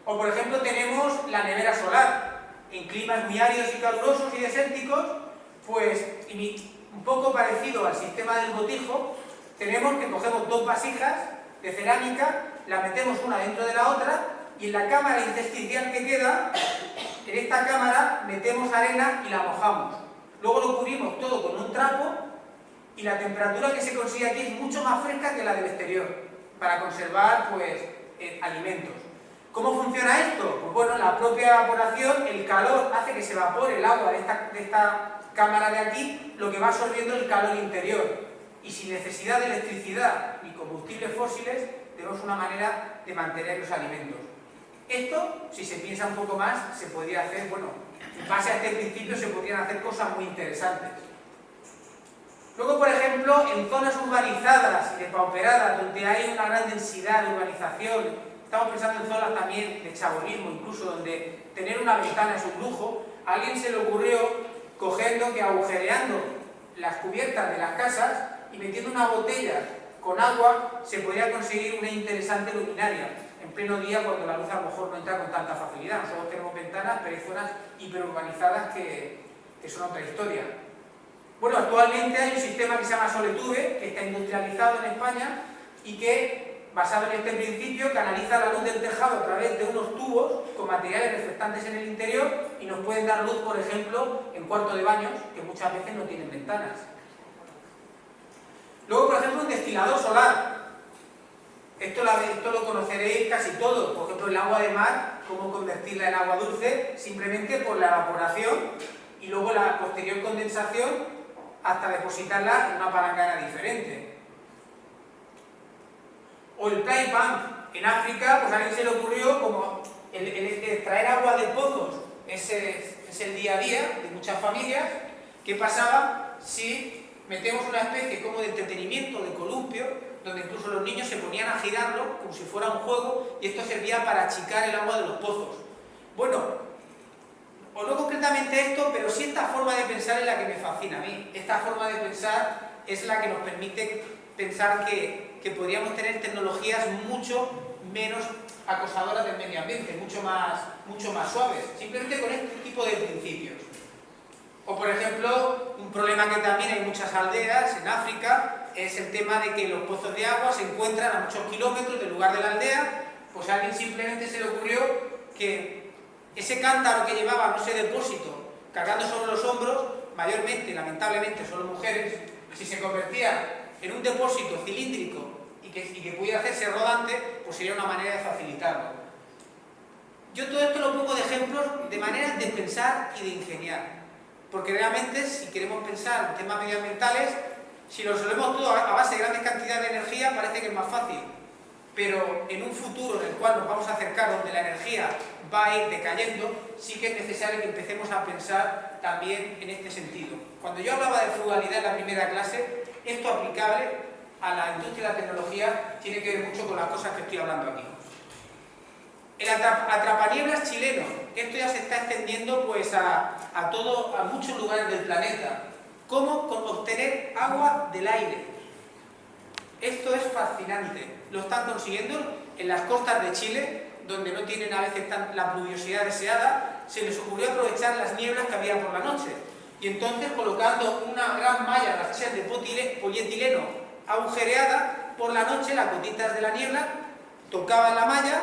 O por ejemplo tenemos la nevera solar. En climas muy áridos y calurosos y desérticos, pues un poco parecido al sistema del botijo, tenemos que cogemos 2 vasijas de cerámica, las metemos una dentro de la otra y en la cámara intersticial que queda, en esta cámara metemos arena y la mojamos. Luego lo cubrimos todo con un trapo y la temperatura que se consigue aquí es mucho más fresca que la del exterior para conservar pues, alimentos. ¿Cómo funciona esto? Pues bueno, la propia evaporación, el calor hace que se evapore el agua de esta cámara de aquí, lo que va absorbiendo el calor interior. y sin necesidad de electricidad ni combustibles fósiles, tenemos una manera de mantener los alimentos. Esto, si se piensa un poco más, se podría hacer, bueno, en base a este principio se podrían hacer cosas muy interesantes. Luego, por ejemplo, en zonas urbanizadas y depauperadas, donde hay una gran densidad de urbanización, estamos pensando en zonas también de chabolismo, incluso donde tener una ventana es un lujo, a alguien se le ocurrió cogiendo que agujereando las cubiertas de las casas y metiendo una botella con agua se podría conseguir una interesante luminaria en pleno día cuando la luz a lo mejor no entra con tanta facilidad. Nosotros tenemos ventanas, pero hay zonas hiperurbanizadas que son otra historia. Bueno, actualmente hay un sistema que se llama Soletube, que está industrializado en España y que, basado en este principio, canaliza la luz del tejado a través de unos tubos con materiales reflectantes en el interior y nos pueden dar luz, por ejemplo, en cuartos de baños, que muchas veces no tienen ventanas. Luego, por ejemplo, un destilador solar. Esto lo conoceréis casi todos. Por ejemplo, el agua de mar, cómo convertirla en agua dulce, simplemente por la evaporación y luego la posterior condensación hasta depositarla en una palangana diferente. O el play pump. En África, pues a alguien se le ocurrió como el extraer agua de pozos. Ese es el día a día de muchas familias. ¿Qué pasaba si metemos una especie como de entretenimiento, de columpio, donde incluso los niños se ponían a girarlo como si fuera un juego y esto servía para achicar el agua de los pozos? Bueno, o no concretamente esto, pero sí esta forma de pensar es la que me fascina a mí. Esta forma de pensar es la que nos permite pensar que podríamos tener tecnologías mucho menos acosadoras del medio ambiente, mucho más suaves, simplemente con este tipo de principios. O por ejemplo, un problema que también hay en muchas aldeas en África es el tema de que los pozos de agua se encuentran a muchos kilómetros del lugar de la aldea. Pues a alguien simplemente se le ocurrió que ese cántaro que llevaba, no sé, depósito, cargando sobre los hombros, mayormente, lamentablemente, solo mujeres, si se convertía en un depósito cilíndrico y que pudiera hacerse rodante, pues sería una manera de facilitarlo. Yo todo esto lo pongo de ejemplos de maneras de pensar y de ingeniar, porque realmente si queremos pensar en temas medioambientales, si lo resolvemos todo a base de grandes cantidades de energía, parece que es más fácil, pero en un futuro en el cual nos vamos a acercar donde la energía va a ir decayendo, sí que es necesario que empecemos a pensar también en este sentido. Cuando yo hablaba de frugalidad en la primera clase, esto aplicable a la industria de la tecnología tiene que ver mucho con las cosas que estoy hablando aquí. El atrapanieblas chileno, esto ya se está extendiendo pues a muchos lugares del planeta. ¿Cómo? Con obtener agua del aire. Esto es fascinante. Lo están consiguiendo en las costas de Chile, donde no tienen a veces la pluviosidad deseada. Se les ocurrió aprovechar las nieblas que había por la noche. Y entonces, colocando una gran malla rastrera de polietileno agujereada, por la noche las gotitas de la niebla tocaban la malla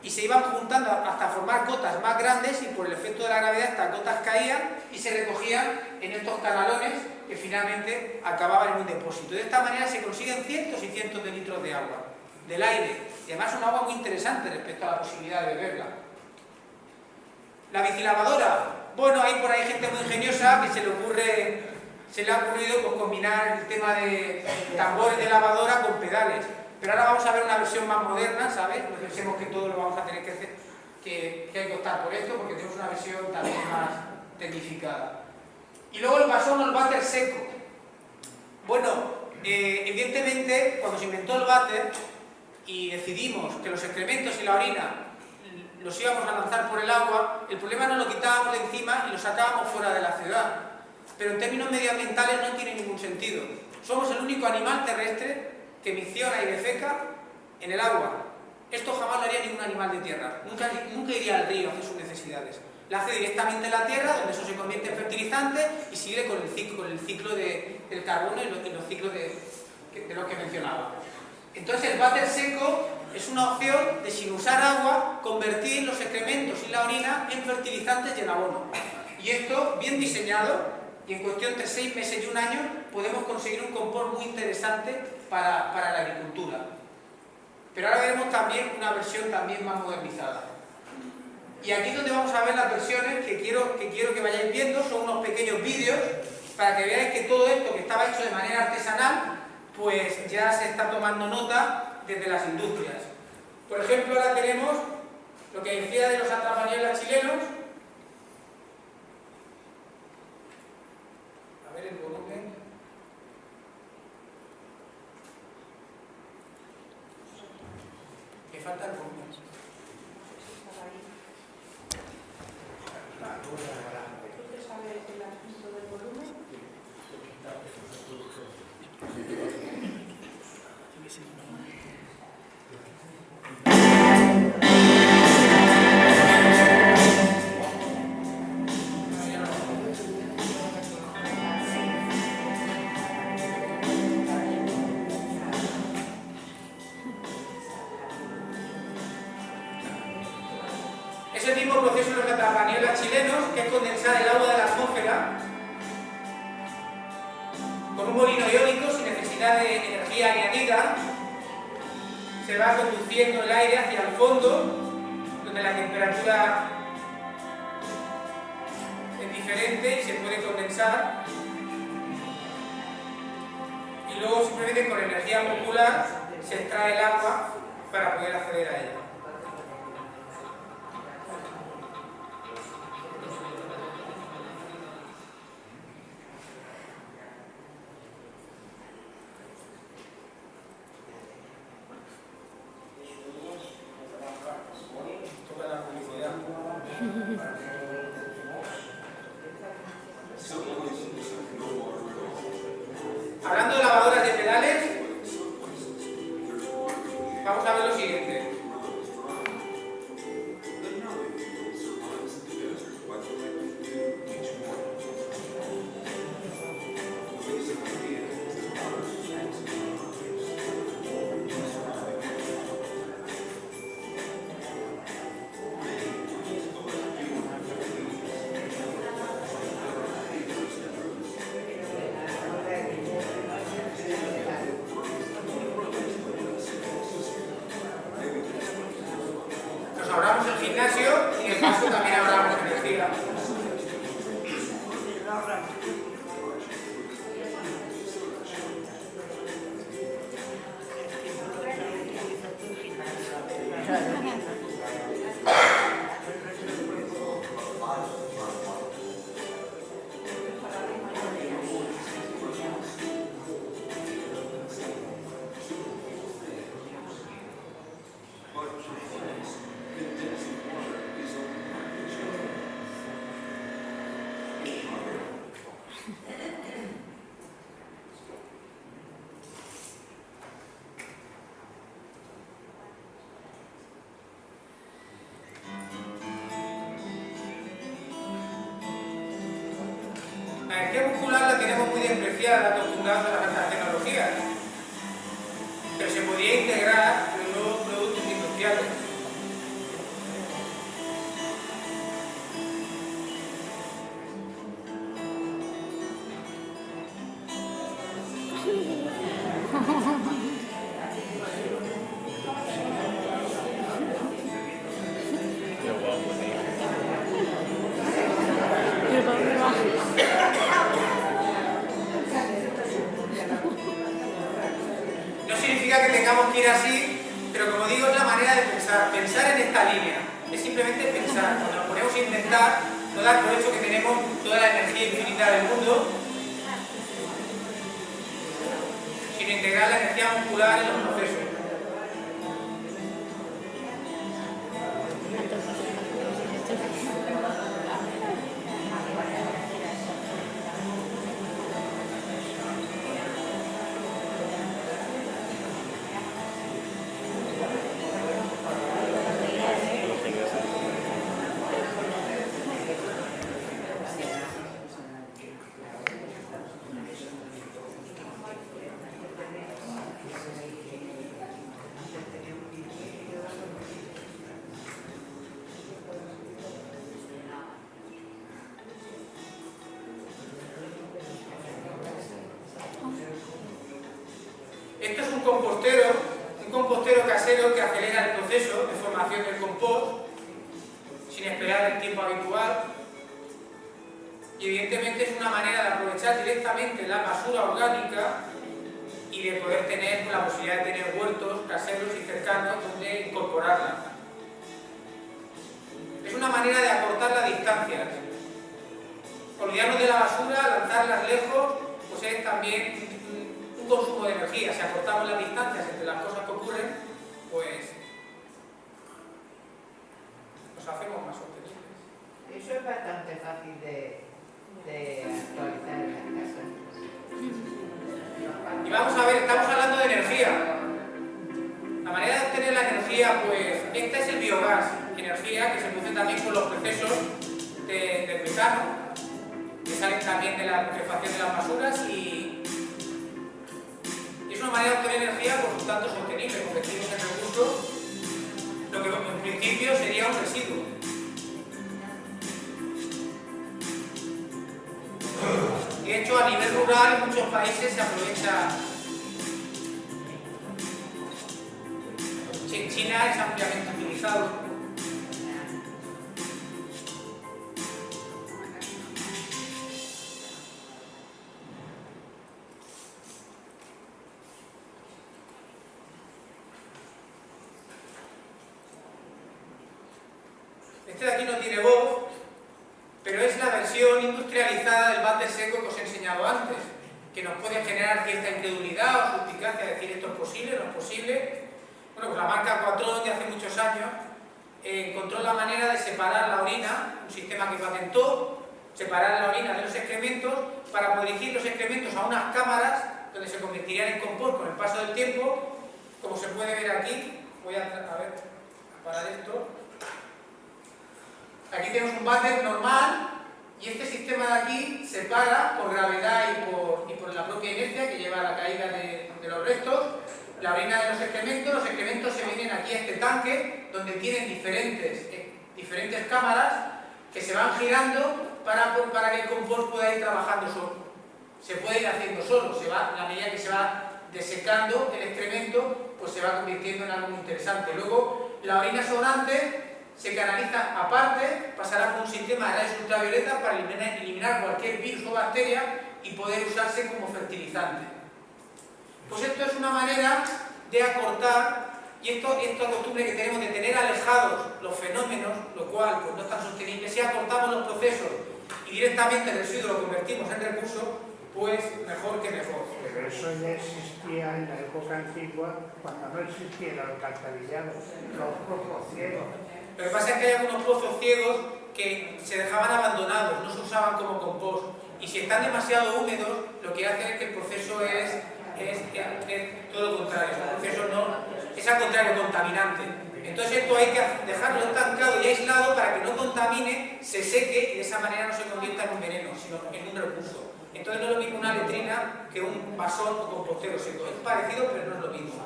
y se iban juntando hasta formar gotas más grandes, y por el efecto de la gravedad estas gotas caían y se recogían en estos canalones que finalmente acababan en un depósito. De esta manera se consiguen cientos y cientos de litros de agua del aire, y además un agua muy interesante respecto a la posibilidad de beberla. La bicilavadora. Bueno, hay por ahí gente muy ingeniosa que se le ha ocurrido pues, combinar el tema de tambores de lavadora con pedales. Pero ahora vamos a ver una versión más moderna, ¿sabes? No pensemos que todo lo vamos a tener que hacer, que hay que optar por esto, porque tenemos una versión también más tecnificada. Y luego el vasón o el váter seco. Bueno, evidentemente, cuando se inventó el váter y decidimos que los excrementos y la orina los íbamos a lanzar por el agua, el problema nos lo quitábamos de encima y lo sacábamos fuera de la ciudad. Pero en términos medioambientales no tiene ningún sentido. Somos el único animal terrestre que micciona y defeca en el agua. Esto jamás lo haría ningún animal de tierra. Nunca iría al río a hacer sus necesidades. Lo hace directamente en la tierra, donde eso se convierte en fertilizante y sigue con el ciclo del carbono y los ciclos de lo que mencionaba. Entonces el váter seco es una opción de, sin usar agua, convertir los excrementos y la orina en fertilizantes y en abono. Y esto, bien diseñado, y en cuestión de 6 meses y un año, podemos conseguir un confort muy interesante para la agricultura. Pero ahora veremos también una versión también más modernizada. Y aquí es donde vamos a ver las versiones que quiero que vayáis viendo. Son unos pequeños vídeos para que veáis que todo esto que estaba hecho de manera artesanal pues ya se está tomando nota desde las industrias. Por ejemplo, ahora tenemos lo que decía de los atrapanielas chilenos. A ver el volumen. Me falta el volumen. ¿Usted sabe el asunto del volumen? Ese mismo proceso de los atrapanielas chilenos, que es condensar el agua de la atmósfera con un molino iónico sin necesidad de energía añadida, se va conduciendo el aire hacia el fondo, donde la temperatura es diferente y se puede condensar, y luego simplemente con energía molecular se extrae el agua para poder acceder a ella. Hablando de lavadoras de pedales, vamos a ver lo siguiente. Nos ahorramos el gimnasio y de paso también ahorramos energía. La energía muscular la tenemos muy despreciada, acostumbrados a las altas tecnologías, pero se podría integrar en nuevos productos industriales. No significa que tengamos que ir así, pero como digo, es la manera de pensar. Pensar en esta línea. Es simplemente pensar. Cuando nos ponemos a inventar, no dar por hecho que tenemos toda la energía infinita del mundo, sino integrar la energía muscular en los procesos. Esto es un compostero casero que acelera el proceso de formación del compost sin esperar el tiempo habitual, y evidentemente es una manera de aprovechar directamente la basura orgánica y y de poder tener la posibilidad de tener huertos caseros y cercanos donde incorporarla. Es una manera de acortar las distancias. Olvidarnos de la basura, lanzarlas lejos, pues es también un consumo de energía. Si acortamos las distancias entre las cosas que ocurren, pues nos hacemos más sostenibles. Eso es bastante fácil de actualizar en las casas. Y vamos a ver, estamos hablando de energía. La manera de obtener la energía, pues, este es el biogás, energía que se produce también con los procesos del metano, que salen también de la putrefacción de las basuras y es una manera de obtener energía, por lo tanto, sostenible, convertimos en recurso lo que en principio sería un residuo. De hecho, a nivel rural, en muchos países se aprovecha. En China es ampliamente utilizado. Este de aquí no tiene voz, pero es la versión industrializada del váter seco que os he enseñado antes, que nos puede generar cierta incredulidad o suspicacia de decir esto es posible, no es posible. Bueno, pues la marca Quatron de hace muchos años encontró la manera de separar la orina, un sistema que patentó, separar la orina de los excrementos para poder dirigir los excrementos a unas cámaras donde se convertirían en compost con el paso del tiempo, como se puede ver aquí. Voy a parar esto. Aquí tenemos un váter normal y este sistema de aquí separa por gravedad y por la propia inercia que lleva a la caída de los restos la orina de los excrementos se vienen aquí a este tanque donde tienen diferentes cámaras que se van girando para que el compost pueda ir trabajando solo. Se puede ir haciendo solo, a la medida que se va desecando el excremento, pues se va convirtiendo en algo muy interesante. Luego, la orina sobrante se canaliza aparte, pasará por un sistema de rayos ultravioleta para eliminar cualquier virus o bacteria y poder usarse como fertilizante. Pues esto es una manera de acortar, y esta costumbre que tenemos de tener alejados los fenómenos, lo cual pues, no es tan sostenible. Si acortamos los procesos y directamente el residuo lo convertimos en recurso, pues mejor que mejor. Pero eso ya existía en la época antigua, cuando no existía el alcantarillado, los pozos ciegos. Lo que pasa es que hay algunos pozos ciegos que se dejaban abandonados, no se usaban como compost, y si están demasiado húmedos, lo que hace es que el proceso es todo lo contrario, es al contrario, contaminante. Entonces esto hay que dejarlo estancado y aislado para que no contamine, se seque y de esa manera no se convierta en un veneno, sino en un recurso. Entonces no es lo mismo una letrina que un vasón o compostero seco. Es parecido, pero no es lo mismo.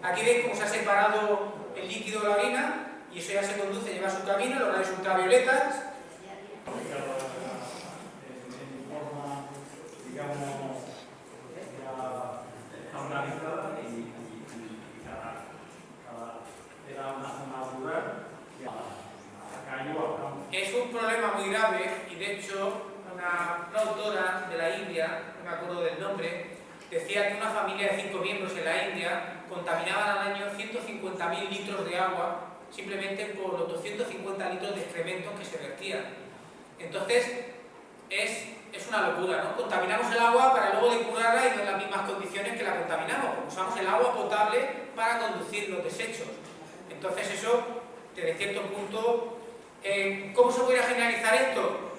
Aquí veis cómo se ha separado el líquido de la orina y eso ya se conduce, lleva su camino, los rayos ultravioletas. Es un problema muy grave y de hecho una autora de la India, no me acuerdo del nombre, decía que una familia de 5 miembros en la India contaminaban al año 150.000 litros de agua simplemente por los 250 litros de excrementos que se vertían. Entonces es una locura, ¿no? Contaminamos el agua para luego depurarla y no en las mismas condiciones que la contaminamos, porque usamos el agua potable para conducir los desechos. Entonces eso, desde cierto punto, ¿cómo se puede generalizar esto?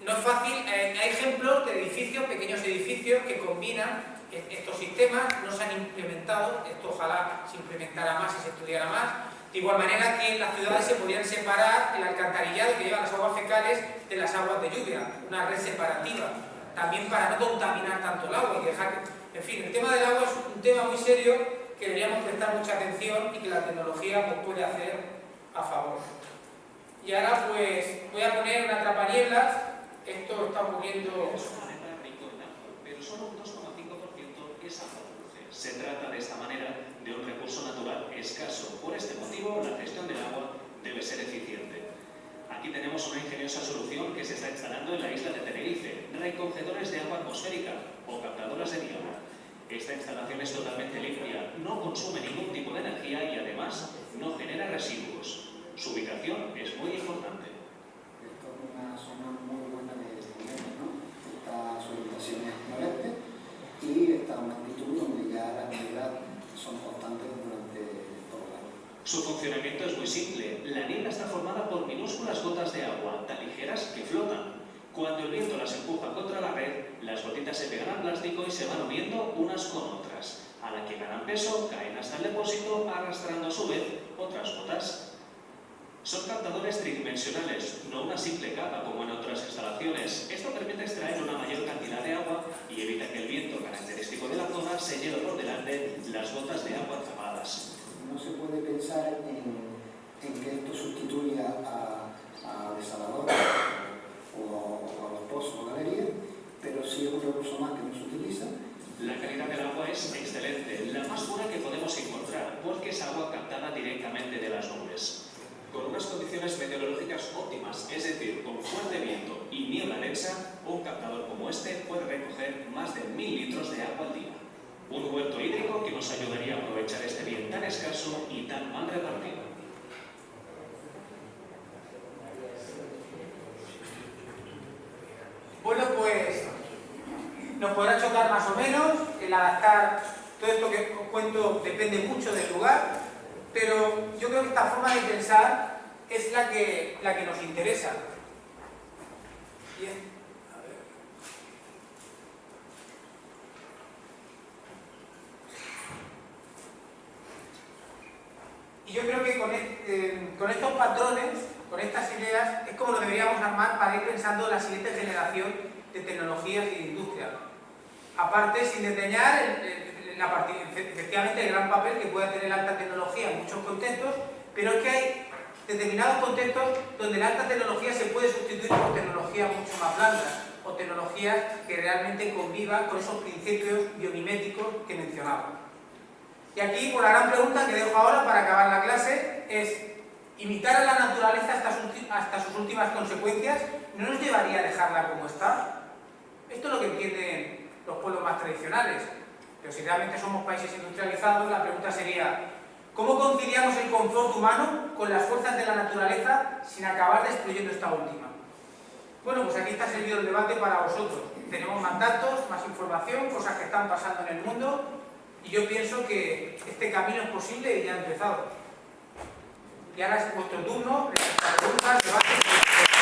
No es fácil, hay ejemplos de edificios, pequeños edificios que combinan estos sistemas, no se han implementado, esto ojalá se implementara más y se estudiara más. De igual manera que en las ciudades se podrían separar el alcantarillado que lleva las aguas fecales de las aguas de lluvia, una red separativa, también para no contaminar tanto el agua y dejar que... En fin, el tema del agua es un tema muy serio que deberíamos prestar mucha atención y que la tecnología nos puede hacer a favor. Y ahora pues voy a poner una atrapanieblas. Esto está ocurriendo... Pero solo un 2,5% es agua dulce. Se trata de esta manera de un recurso natural escaso. Por este motivo, la gestión del agua debe ser eficiente. Aquí tenemos una ingeniosa solución que se está instalando en la isla de Tenerife, recogedores de agua atmosférica o captadoras de niebla. Esta instalación es totalmente limpia, no consume ningún tipo de energía y además no genera residuos. Su ubicación es muy importante. Esto es una zona muy buena de Moreno, ¿no? Está su orientación es noreste y está a una altitud donde ya las nevadas son constantes durante todo el año. Su funcionamiento es muy simple. La niebla está formada por minúsculas gotas de agua, tan ligeras que flotan. Cuando el viento las empuja contra la red, las gotitas se pegan al plástico y se van uniendo unas con otras. A la que ganan peso, caen hasta el depósito, arrastrando a su vez otras gotas. Son captadores tridimensionales, no una simple capa como en otras instalaciones. Esto permite extraer una mayor cantidad de agua y evita que el viento característico de la zona se lleve por delante las gotas de agua tapadas. No se puede pensar en que esto sustituya a desaladores o a los pozos o galerías, pero sí es un recurso más que no se utiliza. La calidad del agua es excelente, la más pura que podemos encontrar, porque es agua captada directamente de las nubes. Con unas condiciones meteorológicas óptimas, es decir, con fuerte viento y niebla densa, un captador como este puede recoger más de 1000 litros de agua al día. Un huerto hídrico que nos ayudaría a aprovechar este bien tan escaso y tan mal repartido. Bueno, pues nos podrá chocar más o menos el adaptar. Todo esto que os cuento depende mucho del lugar, pero yo creo que esta forma de pensar es la que nos interesa. Bien, a ver. Y yo creo que con estos patrones, con estas ideas, es como lo deberíamos armar para ir pensando la siguiente generación de tecnologías y de industria. Aparte, sin desdeñar efectivamente el gran papel que puede tener la alta tecnología en muchos contextos, pero es que hay determinados contextos donde la alta tecnología se puede sustituir por tecnologías mucho más blandas o tecnologías que realmente convivan con esos principios biomiméticos que mencionaba. Y aquí, por la gran pregunta que dejo ahora para acabar la clase, es: ¿imitar a la naturaleza hasta sus últimas consecuencias no nos llevaría a dejarla como está? Esto es lo que entienden los pueblos más tradicionales. Pero si realmente somos países industrializados, la pregunta sería: ¿cómo conciliamos el confort humano con las fuerzas de la naturaleza sin acabar destruyendo esta última? Bueno, pues aquí está servido el debate para vosotros. Tenemos más datos, más información, cosas que están pasando en el mundo, y yo pienso que este camino es posible y ya ha empezado. Y ahora es vuestro turno, preguntas, debates.